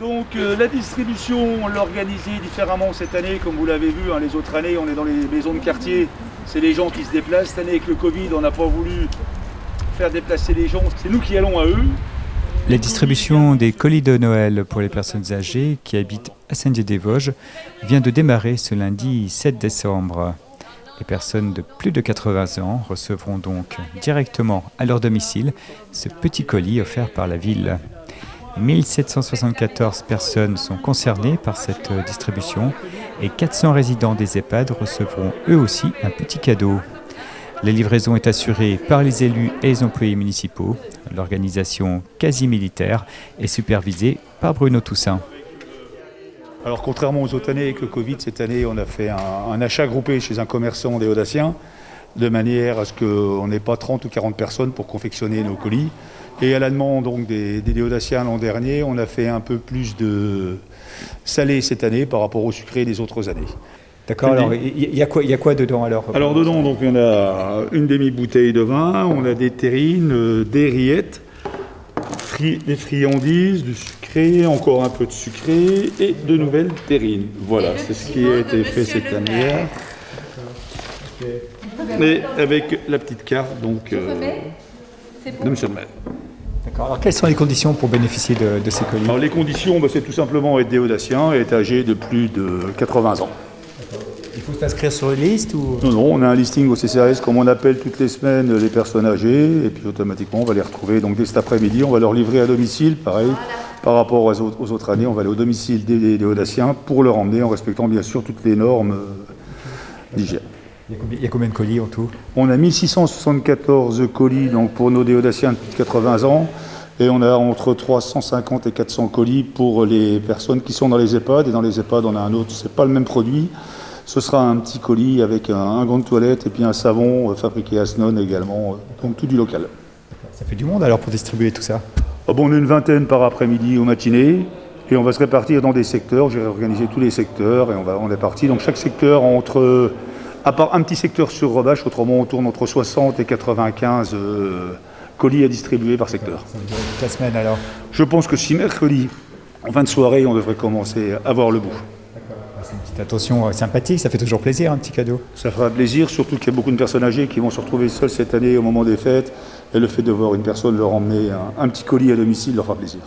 Donc la distribution, on l'a organisée différemment cette année, comme vous l'avez vu, hein, les autres années on est dans les maisons de quartier, c'est les gens qui se déplacent. Cette année avec le Covid, on n'a pas voulu faire déplacer les gens, c'est nous qui allons à eux. La distribution des colis de Noël pour les personnes âgées qui habitent à Saint-Dié-des-Vosges vient de démarrer ce lundi 7 décembre. Les personnes de plus de 80 ans recevront donc directement à leur domicile ce petit colis offert par la ville. 1774 personnes sont concernées par cette distribution et 400 résidents des EHPAD recevront eux aussi un petit cadeau. La livraison est assurée par les élus et les employés municipaux. L'organisation quasi militaire est supervisée par Bruno Toussaint. Alors contrairement aux autres années avec le Covid, cette année on a fait un achat groupé chez un commerçant des Audaciens, de manière à ce qu'on n'ait pas 30 ou 40 personnes pour confectionner nos colis. Et à la demande donc, des Audaciens l'an dernier, on a fait un peu plus de salé cette année par rapport au sucré des autres années. D'accord, alors il y a quoi dedans alors? Alors dedans, donc, on a une demi-bouteille de vin, on a des terrines, des rillettes, des friandises, du sucré, encore un peu de sucré et de nouvelles terrines. Voilà, c'est ce qui a été fait cette année. Et avec la petite carte donc, de M. le maire. D'accord. Alors quelles sont les conditions pour bénéficier de ces colis? Alors les conditions, c'est tout simplement être des Audaciens et être âgé de plus de 80 ans. Il faut s'inscrire sur une liste ou... Non, on a un listing au CCAS, comme on appelle toutes les semaines les personnes âgées, et puis automatiquement on va les retrouver. Donc dès cet après-midi, on va leur livrer à domicile, pareil, par rapport aux autres années, on va aller au domicile des Audaciens pour leur emmener en respectant bien sûr toutes les normes d'hygiène. Il y a combien de colis en tout? On a 1674 colis donc, pour nos Audaciens de plus de 80 ans, et on a entre 350 et 400 colis pour les personnes qui sont dans les EHPAD, et dans les EHPAD on a un autre, c'est pas le même produit. Ce sera un petit colis avec un gant de toilette et puis un savon fabriqué à Snon également, donc tout du local. Ça fait du monde alors pour distribuer tout ça? On est une vingtaine par après-midi aux matinées et on va se répartir dans des secteurs. J'ai réorganisé tous les secteurs et on est parti. Donc chaque secteur à part un petit secteur sur Rebache, autrement on tourne entre 60 et 95 colis à distribuer par secteur. Ça veut dire toute la semaine alors? Je pense que si mercredi, en fin de soirée, on devrait commencer à voir le bout. C'est une petite attention sympathique, ça fait toujours plaisir, un petit cadeau. Ça fera plaisir, surtout qu'il y a beaucoup de personnes âgées qui vont se retrouver seules cette année au moment des fêtes. Et le fait de voir une personne leur emmener un petit colis à domicile leur fera plaisir.